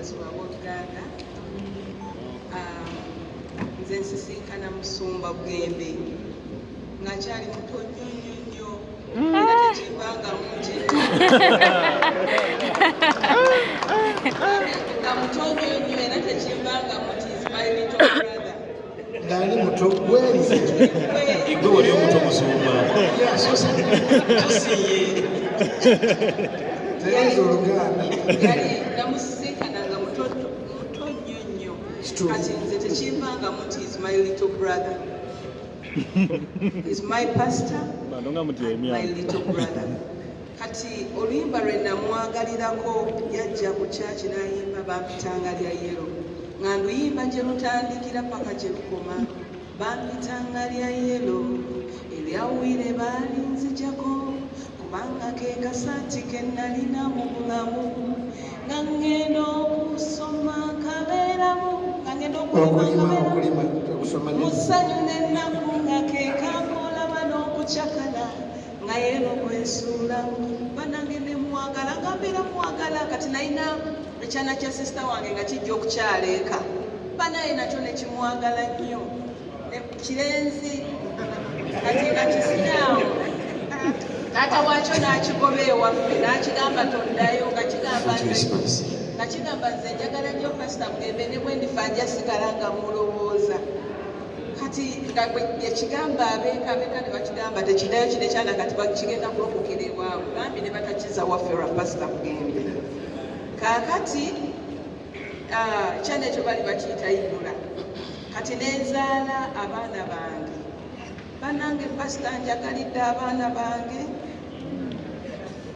mubazi wa Buganda. Nze nsisinkana Musumba Bugembe ng'akyali muto nnyo era tekimbangamu nti nga muto nnyo era tekimbangamu nti is my little brother. Ng'ali muto gwenze igwe wali omuto Musumba tereeza Oluganda yali namusisinkana nga muto nnyo kati nze tekimbangamu nti is my little brother. Is my pastor, my little brother. Kati oluyimba lwe namwagalirako yajja ku kyaki n'ayimba bampitanga lya yero nga nduyimba gye lutandikira paka gye lukoma bampitanga lya yero eryawire baalinzijako kubanga ke kasaati ke nalina mu bulamu nga ngenda okusoma kabeeramu nga ngenda okulima musanyu n'ennaku nga ke kankolaba n'okucakala nga yero kwensuula banange ne mwagala nga mbeera mwagala kati nalina ekyana kya sisita wange nga kijja okukyaleeka banaye nakyo nekimwagala nnyo kirenzi kati nga kisinaawo taata waakyo n'akigoba ewaffe n'akigamba toddayo nga kigamba nze njagala nnyo pasita Bugembe ne bwe ndifa nja sigala nga mulowooza kati nga ekigamba abeeka ne bakigamba tekiddayo kino ekyana kati kigenda kulokokera ewaabwe bambi ne batakiza waffe lwa pasita Bugembe. Kaakati ekyana ekyo bali bakiyita Idula kati nenzaala abaana bange bannange pasita njagalidde abaana bange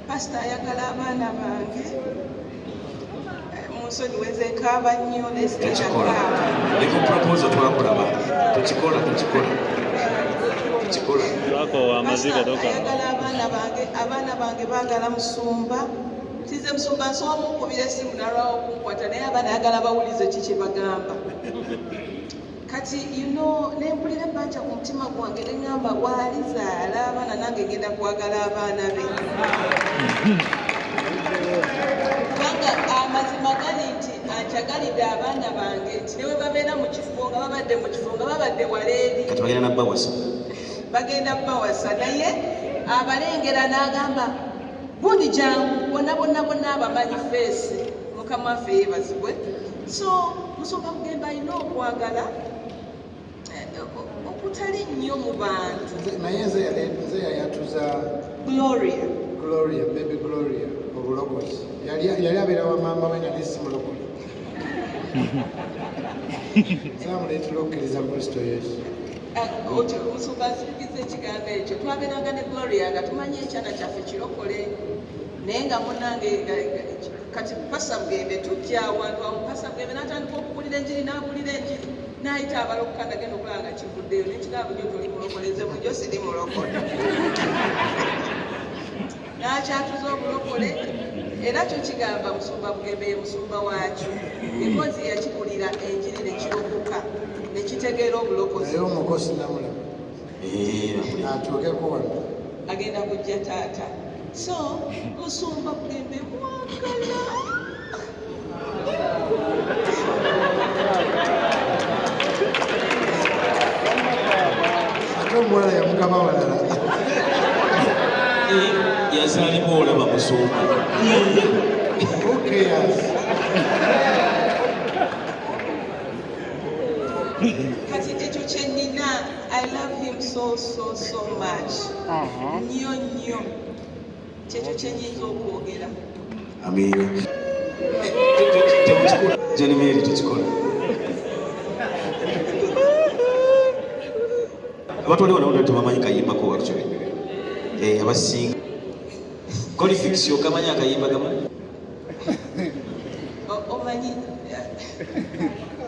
pasita ayagala abaana bange munsonyi wenzenkaaba nnyo nekupropozo twakulaba tukikola ayagala abaana bange baagala Musumba tize Musumba nsobola mukubira essimu nalwawo okunkwata naye abaana ayagala bawulize ki kye bagamba kati nempulira ebbanja ku mutima gwange neŋŋamba bw'alizaala abaana nange ngenda kwagala abaana be kubanga amazima gali nti anjagalidde abaana bange nti ne bwe babeera mu kifo nga babadde mu kifo nga babadde waleeri kati bagenda nabawasa bagenda bawasa naye abalengera n'agamba gundi jangu bonna abamanyi feesi mukama waffe yeebazibwe so Musumba Bugembe alina okwagala okutali nnyo mu bantu naye nze yayatuza Gloria baby Gloria obulokozi yali abeera wa maama we nga nesi mulokole zamuleetera okkiriza Kristo Yesu Musumba asirikiza ekigambo ekyo twabeeranga ne Gloria nga tumanyi ekyana kyaffe kirokole naye nga munange kati pasita Bugembe tujja awantu awo pasita Bugembe n'atandika okuwulira enjiri n'awulira enjiri n'ayita abalokoka agenda okulaba nga kivuddeyo n'ekigambo gyo toli mulokoleze bujo siri mulokole n'akyatuza obulokole era kyo kigamba Musumba Bugembe ye musumba waakyo because yakigulira enjiri nekirokoka nekitegeera obulokozi naye omukozi namulaba atuukeko wano agenda kujja taata so Musumba Bugembe mwagala ate omuwala yamugaba walala yazaalibwa olaba Musumba kati ekyo kyenina I love him so much nnyo kyekyo kyenyinza okwogera amiina Jenimeri tukikola abantu wali wano tebamanyi kayimbako wakyo abasinga Colifix okamanya akayimba gamanyi omanyi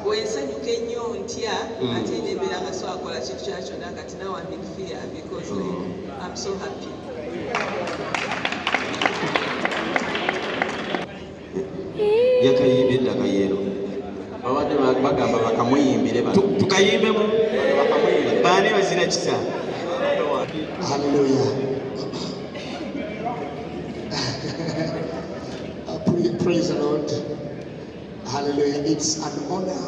wensanyuka ennyo ntya ate nembeera nga so akola kintu kyakyonna kati now I'm in fear because I'm so happy yakayimba eddaka yeero babadde bagamba bakamuyimbire tukayimbemu baani bazina kisa Hallelujah. Praise the Lord. Hallelujah. It's an honor,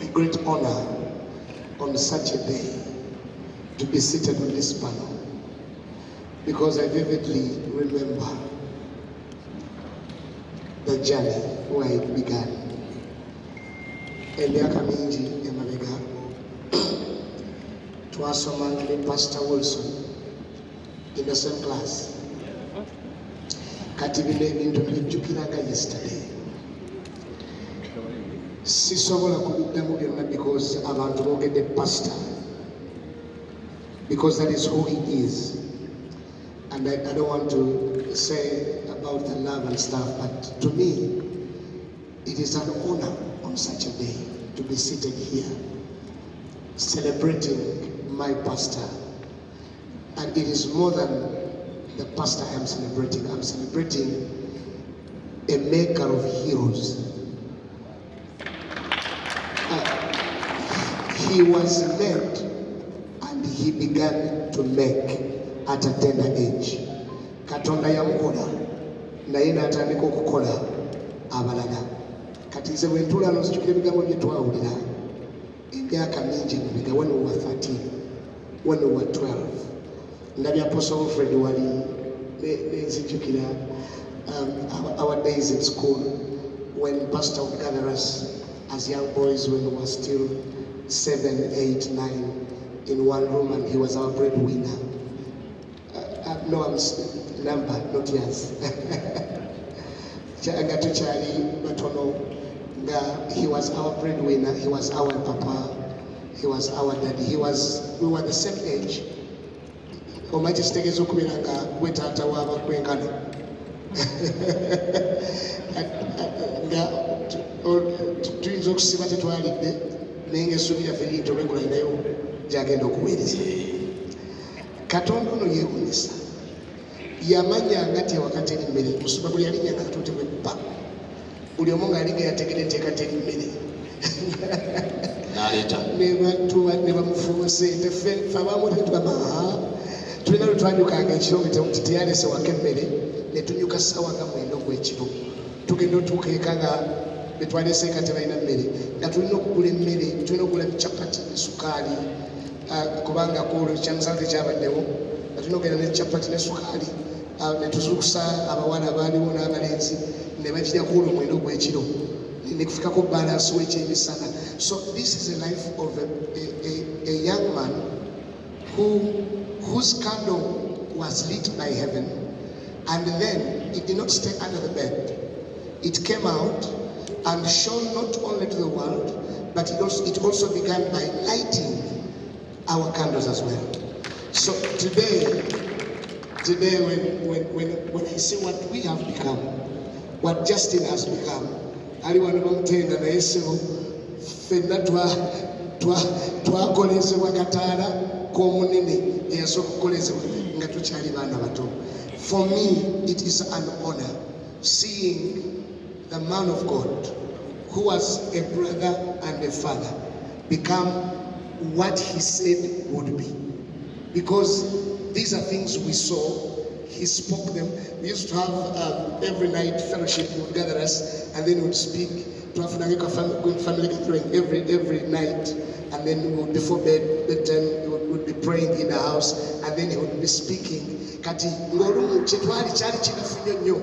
a great honor on such a day to be seated on this panel, because I vividly remember the journey where it began. Emyaka mingi emabega twasomanga ne Pastor Wilson in the same class. Kati bino ebintu bijjukiraga yesterday. Sisobola kubiddamu byonna because abantu boogedde pastor, because that is who he is. And I don't want to say about the love and stuff, but to me, it is an honor on such a day to be seated here, celebrating my pastor. And it is more than the pastor I am celebrating. I'm celebrating a maker of heroes. He was made and he began to make at a tender age. Katonda yamukola naye n'atandika okukola abalala. Kati nze bwe ntula nzijukira ebigambo bye twawulira emyaka mingi emabega, when we were 13, when we were 12. Ndabye Apostle Alfred wali nzijukira our days in school when Pastor would gather us as young boys when we were still 7, 8, 9 in one room, and he was our breadwinner. No, I'm number, not years. He was our breadwinner, he was our papa, he was our daddy. We were the same age. Omachitegeeza okubeera nga gwe taata w'abakwenkana nga tuyinza okusiba tetwalidde naye ng'essuubi lyaffe liyitolwegula inayo gy'agenda okuweereza. Katonda ono yeewuunyisa, yamanyanga nti awakati eri mmere musumba buli yalinyanga atuute bwe bba, buli omu ng'ali ge yategera enteeka teri mmere ne bamufuuse ffe abaamu tetugamba tulina lwe twanyukanga ekiro nti teyalese waka emmere ne tunyuka ssaawa nga 9 ogw'ekiro tugenda otuuka eka nga betwalese eka tebalina mmere nga tulina okugula emmere, tulina okugula chapati ne sukaali kubanga kuolwo kyamusala tekyabaddewo nga tulina okugenda ne chapati ne sukaali ne tuzuukusa abawala baaliwo n'abalenzi ne bagirya kuolwo 9 ogw'ekiro ne kufikako balansi w'ekyemisana. So this is a life of a young man whose candle was lit by heaven, and then it did not stay under the bed. It came out and shone not only to the world, but it also began by lighting our candles as well. So today when I see what we have become, what Justin has become, ali wano bamutenda naye ssebo ffenna twakolezebwa kataala k'omunene eyasooka okukolezebwa nga tukyali baana bato. For me, it is an honor seeing the man of God who was a brother and a father become what he said would be. Because these are things we saw, he spoke them. We used to have every night fellowship. He would gather us and then he would speak to our family gathering every night, and then before bedtime we would be praying in the house, and then he would be speaking. Kati ng'olumu kyetwali kyali kinafu nnyo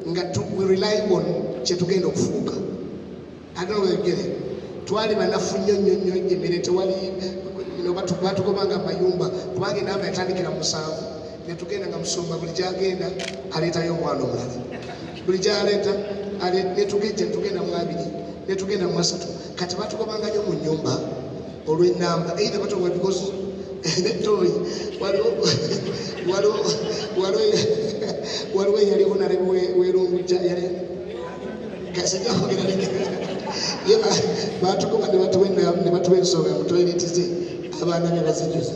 nga we rely on kyetugenda okufuuka. I don't know whether you get it. Twali banafu nnyo emmere tewali batugobanga mayumba kubanga enamba yatandikira 7 ne tugenda nga musumba buli gyagenda aleetayo omwana omulala, buli gyaleeta ne tugenda mu 2 ne tugenda mu 3. Kati batugobanga nnyo mu nnyumba olw'ennamba, either batugobanga because netooyi waliwo eyaliwo nale werunguja batugoba ne batuwa ensonga mu toileti ze abaana be bazijuza.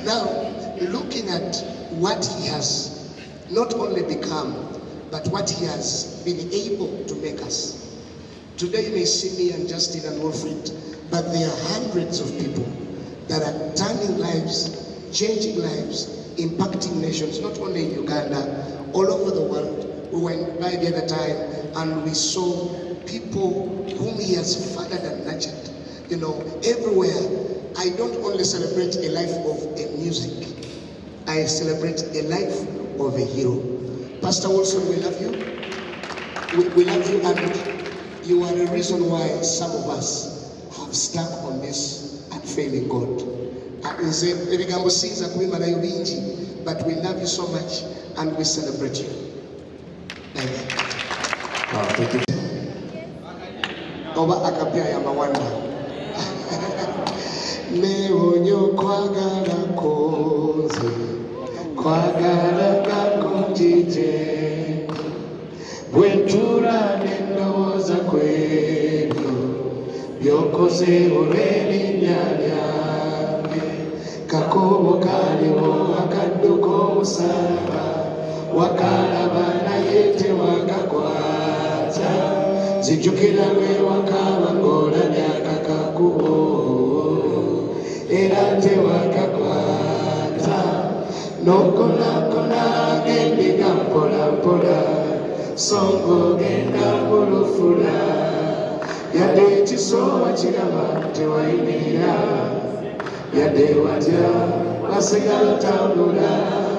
Now, looking at what he has not only become, but what he has been able to make us. Today you may see me and Justin and Wilfred, but there are hundreds of people that are turning lives, changing lives, impacting nations, not only in Uganda, all over the world, We went by the other time and we saw people whom he has fathered and nurtured. You know, everywhere. I don't only celebrate a life of a music. I celebrate a life of a hero. Pastor Wilson, we love you. We love you, and you are the reason why some of us have stuck on this unfailing God. But we love you so much and we celebrate you. Amen. Wow, thank you. Oba akapia ya mawanda. Neonyo kwagala koze, kwagala kakujije, bwentura nendoza kwebyo, byokoze olw'erinnya lyange, kakobo kaliwo akadduka omusaalaba, wakalaba naye tewakakwata, zijjukira lwe wakaba ng'olabye akakakubo, era tewakakwata, n'okonaakona ng'endiga mpolampola, so ng'ogenda mulufula, yadde ekisooba kiraba tewayimirira, yadde watya wasigala tambula,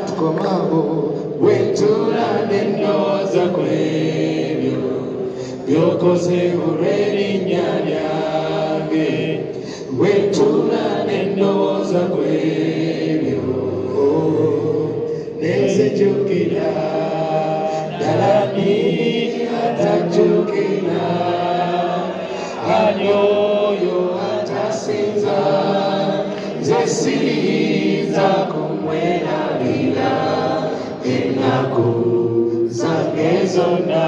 tukomaawo bwentuula n'endowooza kwebyo, byokoze olw'erinnya lyange, bwentuula n'endowooza kwebyo, nezijjukira ddala ni atajjukira, ani oyo atasinza, nze siyinza kumwerabira ennaku zange zonna.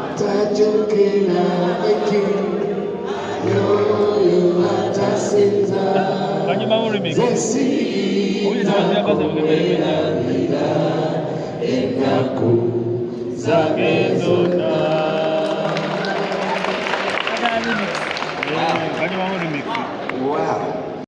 Atajjukira oyo atasinza, nze siyinza kumwerabira ennaku zange zonna.